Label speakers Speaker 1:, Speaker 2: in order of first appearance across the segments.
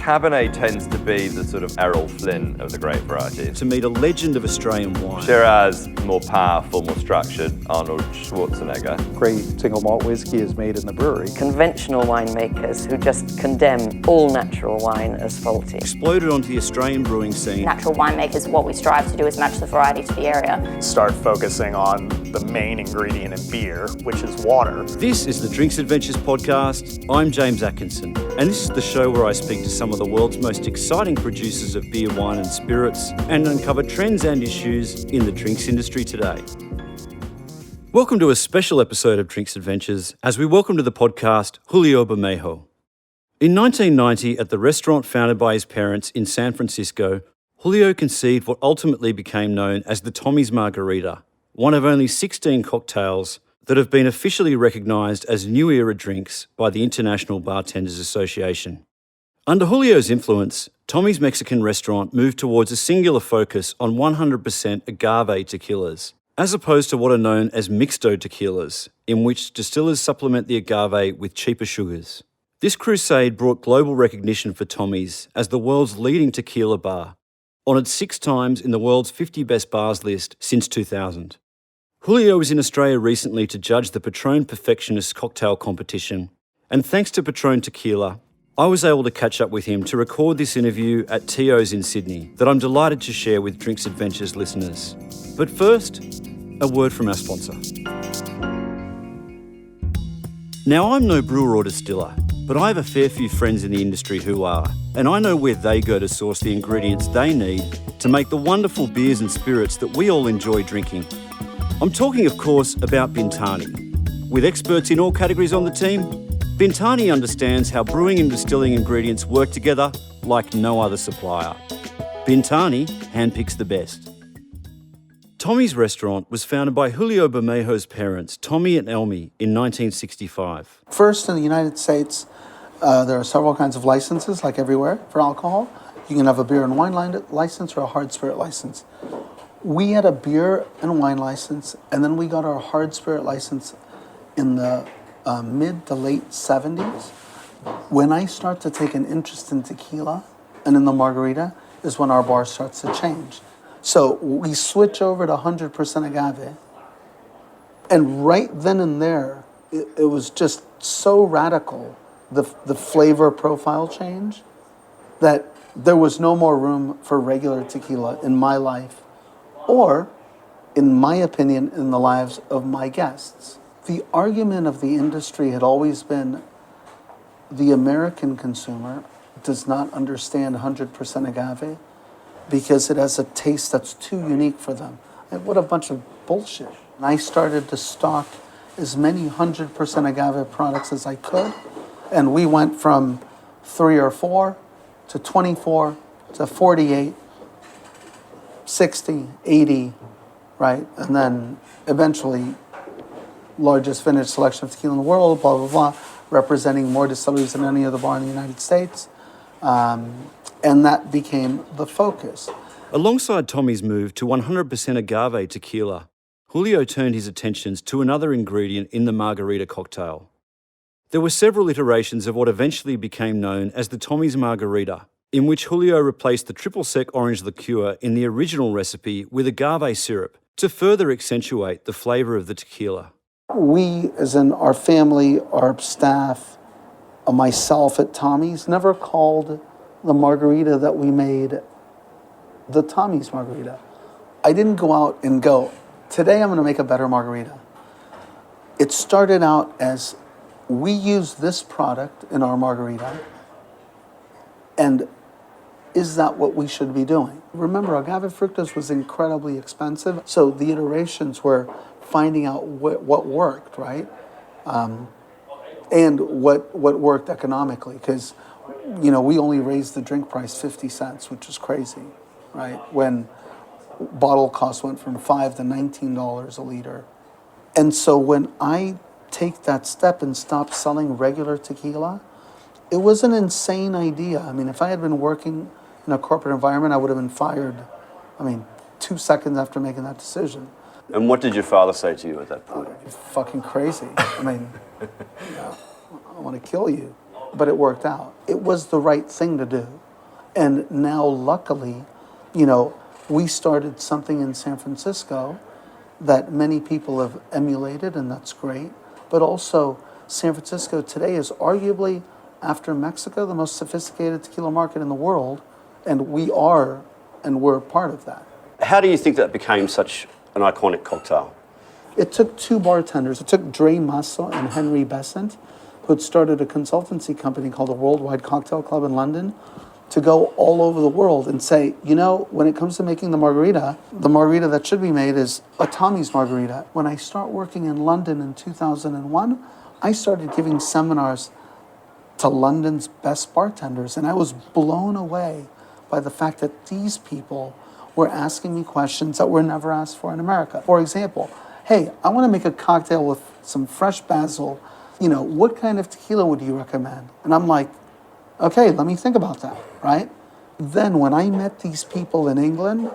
Speaker 1: Cabernet tends to be the sort of Errol Flynn of the grape varieties.
Speaker 2: To meet a legend of Australian wine.
Speaker 1: Shiraz, more powerful, more structured, Arnold Schwarzenegger.
Speaker 3: Great single malt whiskey is made in the brewery.
Speaker 4: Conventional winemakers who just condemn all natural wine as faulty.
Speaker 2: Exploded onto the Australian brewing scene.
Speaker 5: Natural winemakers, what we strive to do is match the variety to the area.
Speaker 6: Start focusing on the main ingredient in beer, which is water.
Speaker 2: This is the Drinks Adventures podcast. I'm James Atkinson, and this is the show where I speak to some of the world's most exciting producers of beer, wine and spirits and uncover trends and issues in the drinks industry today. Welcome to a special episode of Drinks Adventures as we welcome to the podcast Julio Bermejo. In 1990, at the restaurant founded by his parents in San Francisco, Julio conceived what ultimately became known as the Tommy's Margarita, one of only 16 cocktails that have been officially recognised as New Era drinks by the International Bartenders Association. Under Julio's influence, Tommy's Mexican restaurant moved towards a singular focus on 100% agave tequilas, as opposed to what are known as mixto tequilas, in which distillers supplement the agave with cheaper sugars. This crusade brought global recognition for Tommy's as the world's leading tequila bar, honoured 6 times in the world's 50 best bars list since 2000. Julio was in Australia recently to judge the Patron Perfectionists cocktail competition, and thanks to Patron Tequila, I was able to catch up with him to record this interview at T.O.'s in Sydney that I'm delighted to share with Drinks Adventures listeners. But first, a word from our sponsor. Now, I'm no brewer or distiller, but I have a fair few friends in the industry who are, and I know where they go to source the ingredients they need to make the wonderful beers and spirits that we all enjoy drinking. I'm talking, of course, about Bintani. With experts in all categories on the team, Bintani understands how brewing and distilling ingredients work together like no other supplier. Bintani handpicks the best. Tommy's restaurant was founded by Julio Bermejo's parents, Tommy and Elmi, in 1965.
Speaker 7: First, in the United States, there are several kinds of licenses, like everywhere, for alcohol. You can have a beer and wine license or a hard spirit license. We had a beer and wine license, and then we got our hard spirit license in the mid to late 70s. When I start to take an interest in tequila and in the margarita is when our bar starts to change. So we switch over to 100% agave. And right then and there, it was just so radical, the flavor profile change, that there was no more room for regular tequila in my life, or, in my opinion, in the lives of my guests. The argument of the industry had always been the American consumer does not understand 100% agave because it has a taste that's too unique for them. And what a bunch of bullshit. And I started to stock as many 100% agave products as I could, and we went from 3 or 4 to 24 to 48, 60, 80, right? And then eventually largest finished selection of tequila in the world, blah, blah, blah, representing more distilleries than any other bar in the United States. And that became the focus.
Speaker 2: Alongside Tommy's move to 100% agave tequila, Julio turned his attentions to another ingredient in the margarita cocktail. There were several iterations of what eventually became known as the Tommy's Margarita, in which Julio replaced the triple sec orange liqueur in the original recipe with agave syrup to further accentuate the flavour of the tequila.
Speaker 7: We, as in our family, our staff, myself at Tommy's, never called the margarita that we made the Tommy's Margarita. I didn't go out and go, today I'm going to make a better margarita. It started out as, we use this product in our margarita, and is that what we should be doing? Remember, agave fructose was incredibly expensive, so the iterations were finding out what worked, right? And what worked economically, because, you know, we only raised the drink price 50 cents, which is crazy, right? When bottle cost went from $5 to $19 a liter. And so when I take that step and stop selling regular tequila, it was an insane idea. I mean, if I had been working in a corporate environment, I would have been fired, 2 seconds after making that decision.
Speaker 1: And what did your father say to you at that point?
Speaker 7: You're fucking crazy. I want to kill you. but it worked out. It was the right thing to do. And now, luckily, we started something in San Francisco that many people have emulated, and that's great. But also, San Francisco today is arguably, after Mexico, the most sophisticated tequila market in the world, and we're part of that.
Speaker 8: How do you think that became such an iconic cocktail?
Speaker 7: It took two bartenders. It took Dre Masso and Henry Besant, who had started a consultancy company called the Worldwide Cocktail Club in London, to go all over the world and say, when it comes to making the margarita that should be made is a Tommy's margarita. When I start working in London in 2001, I started giving seminars to London's best bartenders, and I was blown away by the fact that these people were asking me questions that were never asked for in America. For example, hey, I want to make a cocktail with some fresh basil. What kind of tequila would you recommend? And I'm like, okay, let me think about that, right? Then when I met these people in England,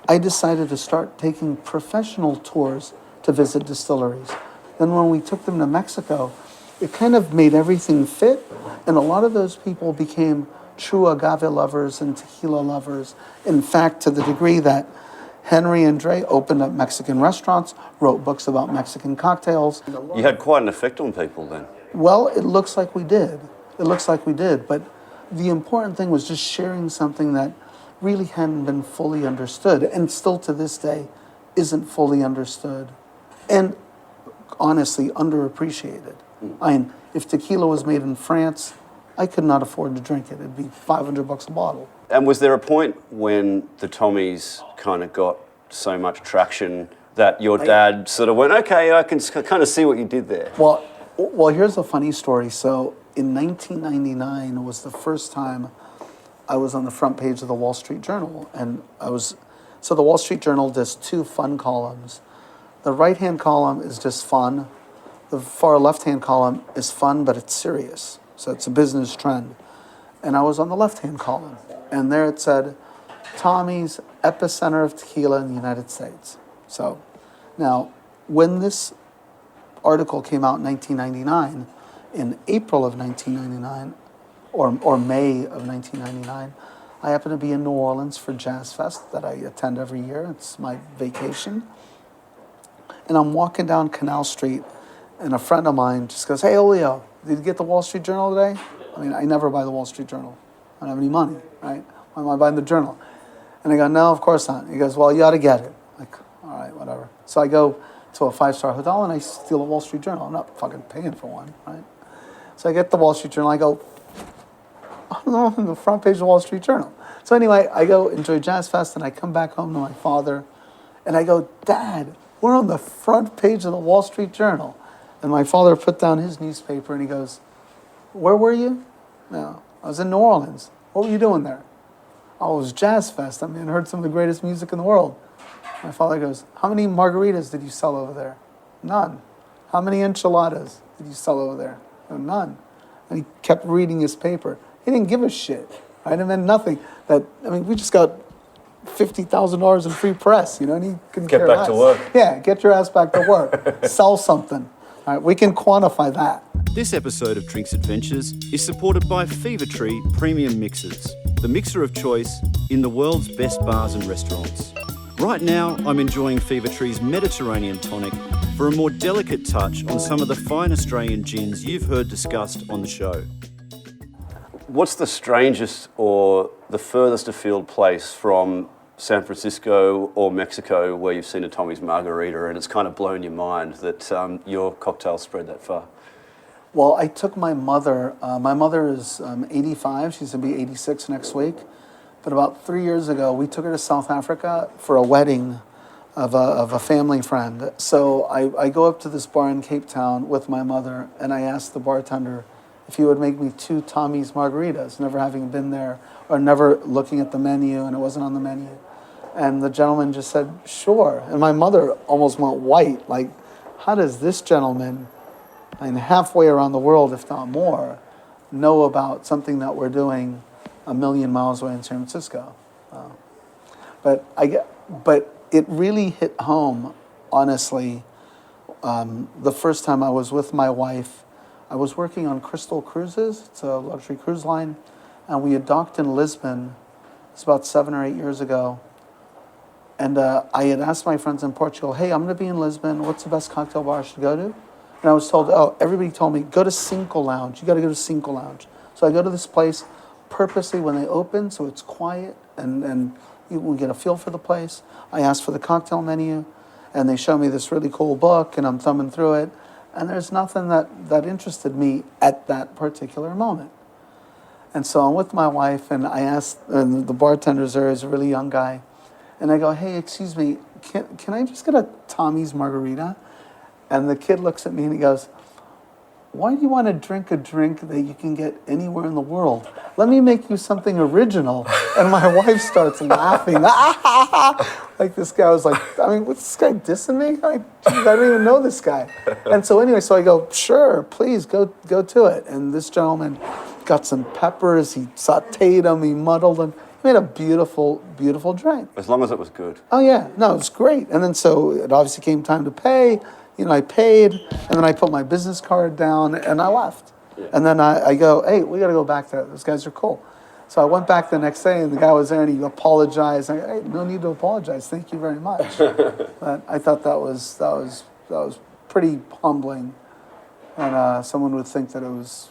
Speaker 7: I decided to start taking professional tours to visit distilleries. Then when we took them to Mexico, it kind of made everything fit, and a lot of those people became true agave lovers and tequila lovers. In fact, to the degree that Henry and Dre opened up Mexican restaurants, wrote books about Mexican cocktails.
Speaker 8: You had quite an effect on people then.
Speaker 7: Well, it looks like we did. But the important thing was just sharing something that really hadn't been fully understood, and still to this day isn't fully understood, and honestly underappreciated. If tequila was made in France, I could not afford to drink it. It'd be $500 a bottle.
Speaker 8: And was there a point when the Tommies kind of got so much traction that your dad sort of went, okay, I can kind of see what you did there?
Speaker 7: Well, here's a funny story. So in 1999 was the first time I was on the front page of the Wall Street Journal. And so the Wall Street Journal does two fun columns. The right-hand column is just fun. The far left-hand column is fun, but it's serious. So it's a business trend. And I was on the left-hand column. And there it said, Tommy's epicenter of tequila in the United States. So now, when this article came out in 1999, in April of 1999, or May of 1999, I happened to be in New Orleans for Jazz Fest that I attend every year. It's my vacation. And I'm walking down Canal Street, and a friend of mine just goes, hey, Julio, did you get the Wall Street Journal today? I mean, I never buy the Wall Street Journal. I don't have any money, right? Why am I buying the journal? And I go, no, of course not. He goes, well, you ought to get it. Like, all right, whatever. So I go to a 5-star hotel, and I steal a Wall Street Journal. I'm not fucking paying for one, right? So I get the Wall Street Journal. I go, I don't know, on the front page of the Wall Street Journal. So anyway, I go enjoy Jazz Fest, and I come back home to my father, and I go, Dad, we're on the front page of the Wall Street Journal. And my father put down his newspaper, and he goes, where were you? No, I was in New Orleans. What were you doing there? Oh, it was Jazz Fest. I mean, I heard some of the greatest music in the world. My father goes, how many margaritas did you sell over there? None. How many enchiladas did you sell over there? No, none. And he kept reading his paper. He didn't give a shit, right? It meant nothing. We just got $50,000 in free press, and he couldn't care less.
Speaker 8: Get back to work.
Speaker 7: Yeah, get your ass back to work. Sell something. All right, we can quantify that.
Speaker 2: This episode of Drinks Adventures is supported by Fever Tree Premium Mixers, the mixer of choice in the world's best bars and restaurants. Right now, I'm enjoying Fever Tree's Mediterranean tonic for a more delicate touch on some of the fine Australian gins you've heard discussed on the show.
Speaker 8: What's the strangest or the furthest afield place from San Francisco or Mexico where you've seen a Tommy's margarita and it's kind of blown your mind that your cocktail spread that far?
Speaker 7: Well, I took my mother. My mother is 85. She's going to be 86 next week. But about 3 years ago, we took her to South Africa for a wedding of a family friend. So I go up to this bar in Cape Town with my mother, and I asked the bartender if he would make me 2 Tommy's margaritas, never having been there or never looking at the menu, and it wasn't on the menu. And the gentleman just said, sure. And my mother almost went white. Like, how does this gentleman, halfway around the world, if not more, know about something that we're doing a million miles away in San Francisco? But it really hit home, honestly, the first time I was with my wife I was working on Crystal Cruises. It's a luxury cruise line. And we had docked in Lisbon. It's about 7 or 8 years ago. And I had asked my friends in Portugal, hey, I'm going to be in Lisbon. What's the best cocktail bar I should go to? And I was told, everybody told me, go to Cinco Lounge. You got to go to Cinco Lounge. So I go to this place purposely when they open, so it's quiet and we get a feel for the place. I ask for the cocktail menu, and they show me this really cool book, and I'm thumbing through it. And there's nothing that interested me at that particular moment. And so I'm with my wife, and I asked, and the bartender there is a really young guy, and I go, hey, excuse me, can I just get a Tommy's Margarita? And the kid looks at me and he goes, why do you want to drink a drink that you can get anywhere in the world? Let me make you something original. And my wife starts laughing. Like this guy was like, what's this guy dissing me? I don't even know this guy. And so anyway, so I go, sure, please go to it. And this gentleman got some peppers, he sauteed them, he muddled them. He made a beautiful, beautiful drink.
Speaker 8: As long as it was good.
Speaker 7: Oh yeah, no, it was great. And then so it obviously came time to pay. I paid, and then I put my business card down, and I left. Yeah. And then I go, hey, we got to go back there. Those guys are cool. So I went back the next day, and the guy was there, and he apologized. I go, hey, no need to apologize. Thank you very much. But I thought that was pretty humbling, and someone would think that it was,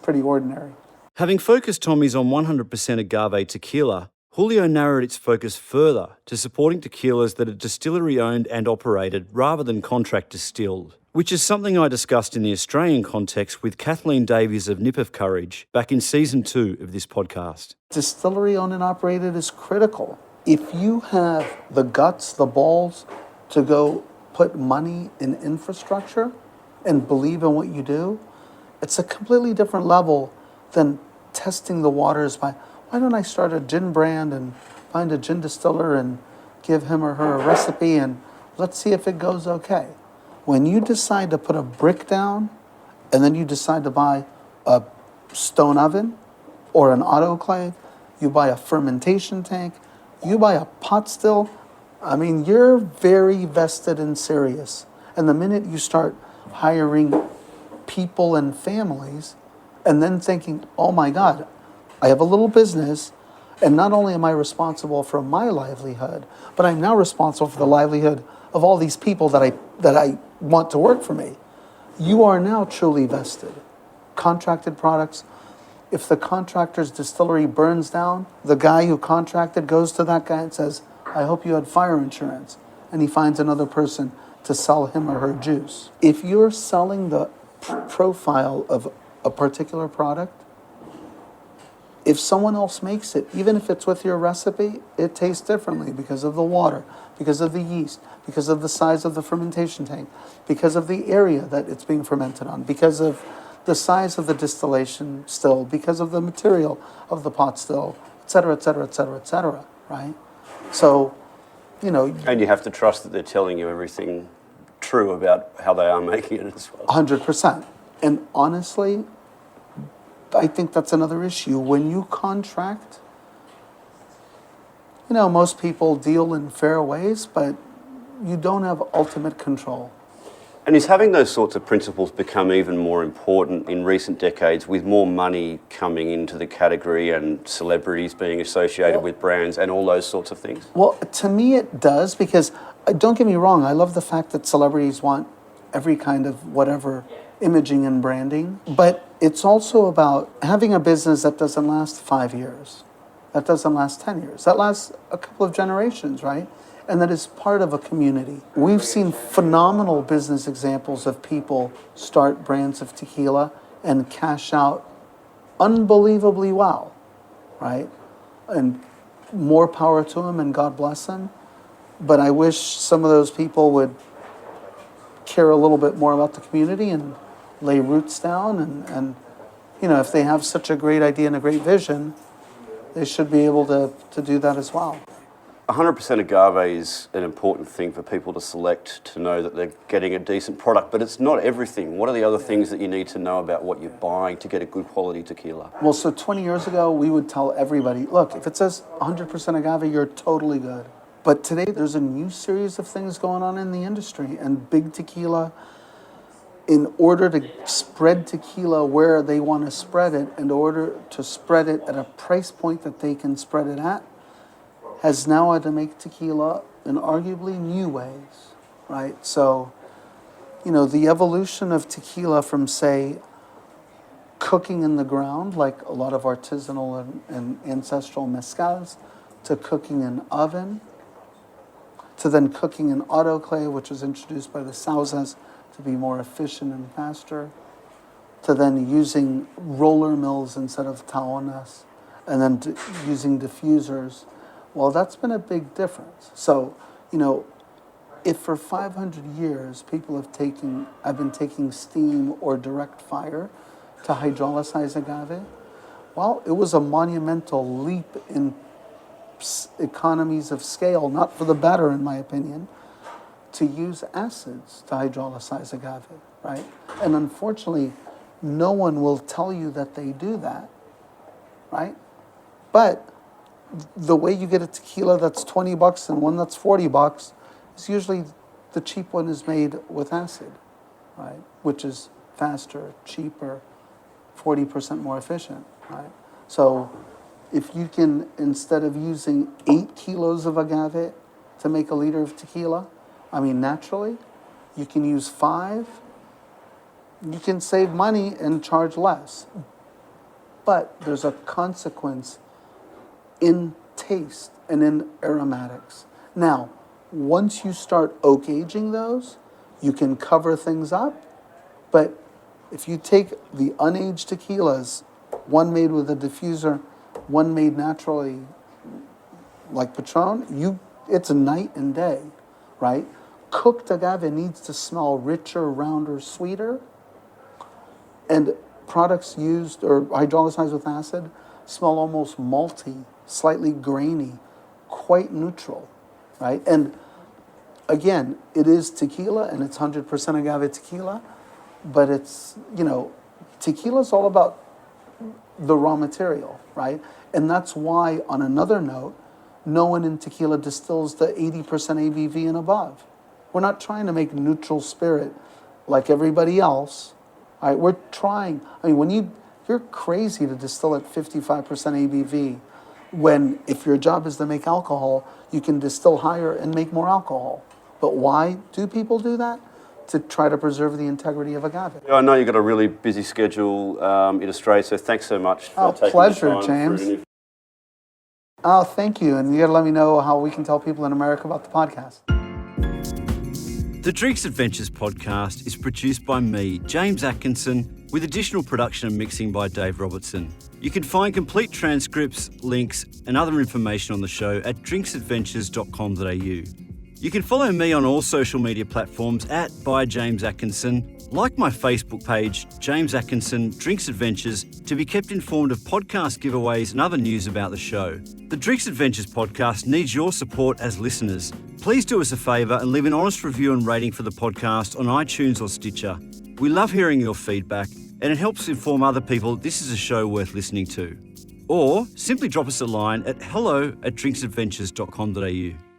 Speaker 7: pretty ordinary.
Speaker 2: Having focused Tommy's on 100% agave tequila, Julio narrowed its focus further to supporting tequilas that are distillery-owned and operated rather than contract distilled, which is something I discussed in the Australian context with Kathleen Davies of Nip of Courage back in Season 2 of this podcast.
Speaker 7: Distillery-owned and operated is critical. If you have the guts, the balls to go put money in infrastructure and believe in what you do, it's a completely different level than testing the waters by, why don't I start a gin brand and find a gin distiller and give him or her a recipe and let's see if it goes okay. When you decide to put a brick down and then you decide to buy a stone oven or an autoclave, you buy a fermentation tank, you buy a pot still, you're very vested and serious. And the minute you start hiring people and families and then thinking, oh my God, I have a little business, and not only am I responsible for my livelihood, but I'm now responsible for the livelihood of all these people that I want to work for me. You are now truly vested. Contracted products, if the contractor's distillery burns down, the guy who contracted goes to that guy and says, I hope you had fire insurance, and he finds another person to sell him or her juice. If you're selling the profile of a particular product, if someone else makes it, even if it's with your recipe, it tastes differently because of the water, because of the yeast, because of the size of the fermentation tank, because of the area that it's being fermented on, because of the size of the distillation still, because of the material of the pot still, et cetera, et cetera, et cetera, et cetera, right? So,
Speaker 8: And you have to trust that they're telling you everything true about how they are making it as well.
Speaker 7: 100%. And honestly, I think that's another issue. When you contract, most people deal in fair ways, but you don't have ultimate control.
Speaker 8: And is having those sorts of principles become even more important in recent decades with more money coming into the category and celebrities being associated with brands and all those sorts of things?
Speaker 7: Well, to me it does, because don't get me wrong, I love the fact that celebrities want every kind of whatever imaging and branding, but it's also about having a business that doesn't last 5 years, that doesn't last 10 years, that lasts a couple of generations, right? And that is part of a community. We've seen phenomenal business examples of people start brands of tequila and cash out unbelievably well, right? And more power to them, and God bless them. But I wish some of those people would care a little bit more about the community and lay roots down. And if they have such a great idea and a great vision, they should be able to do that as well.
Speaker 8: 100% agave is an important thing for people to select, to know that they're getting a decent product, but it's not everything. What are the other things that you need to know about what you're buying to get a good quality tequila?
Speaker 7: Well, so 20 years ago, we would tell everybody, look, if it says 100% agave, you're totally good. But today, there's a new series of things going on in the industry, and big tequila in order to spread tequila where they want to spread it, in order to spread it at a price point that they can spread it at, has now had to make tequila in arguably new ways, right? So, the evolution of tequila from, say, cooking in the ground, like a lot of artisanal and ancestral mezcals, to cooking in oven, to then cooking in autoclave, which was introduced by the Sauzas to be more efficient and faster, to then using roller mills instead of taonas, and then using diffusers. Well, that's been a big difference. So, if for 500 years people have been taking steam or direct fire to hydrolyze agave, well, it was a monumental leap in economies of scale, not for the better in my opinion, to use acids to hydrolyze agave, right? And unfortunately, no one will tell you that they do that, right? But the way you get a tequila that's $20 and one that's $40 is usually the cheap one is made with acid, right? Which is faster, cheaper, 40% more efficient, right? So if you can, instead of using 8 kilos of agave to make a liter of tequila, naturally, you can use 5. You can save money and charge less. But there's a consequence in taste and in aromatics. Now, once you start oak aging those, you can cover things up. But if you take the unaged tequilas, one made with a diffuser, one made naturally like Patron, it's a night and day, right? Cooked agave needs to smell richer, rounder, sweeter. And products used or hydrolyzed with acid smell almost malty, slightly grainy, quite neutral, right? And again, it is tequila and it's 100% agave tequila, but it's, tequila is all about the raw material, right? And that's why, on another note, no one in tequila distills the 80% ABV and above. We're not trying to make neutral spirit like everybody else. All right, we're trying. You're crazy to distill at 55% ABV when, if your job is to make alcohol, you can distill higher and make more alcohol. But why do people do that? To try to preserve the integrity of agave.
Speaker 8: I know you've got a really busy schedule in Australia, so thanks so much for taking
Speaker 7: pleasure,
Speaker 8: the time.
Speaker 7: James. Oh, thank you. And you got to let me know how we can tell people in America about the podcast.
Speaker 2: The Drinks Adventures podcast is produced by me, James Atkinson, with additional production and mixing by Dave Robertson. You can find complete transcripts, links, and other information on the show at drinksadventures.com.au. You can follow me on all social media platforms at by James Atkinson, like my Facebook page, James Atkinson Drinks Adventures, to be kept informed of podcast giveaways and other news about the show. The Drinks Adventures podcast needs your support as listeners. Please do us a favour and leave an honest review and rating for the podcast on iTunes or Stitcher. We love hearing your feedback, and it helps inform other people this is a show worth listening to. Or simply drop us a line at hello@drinksadventures.com.au.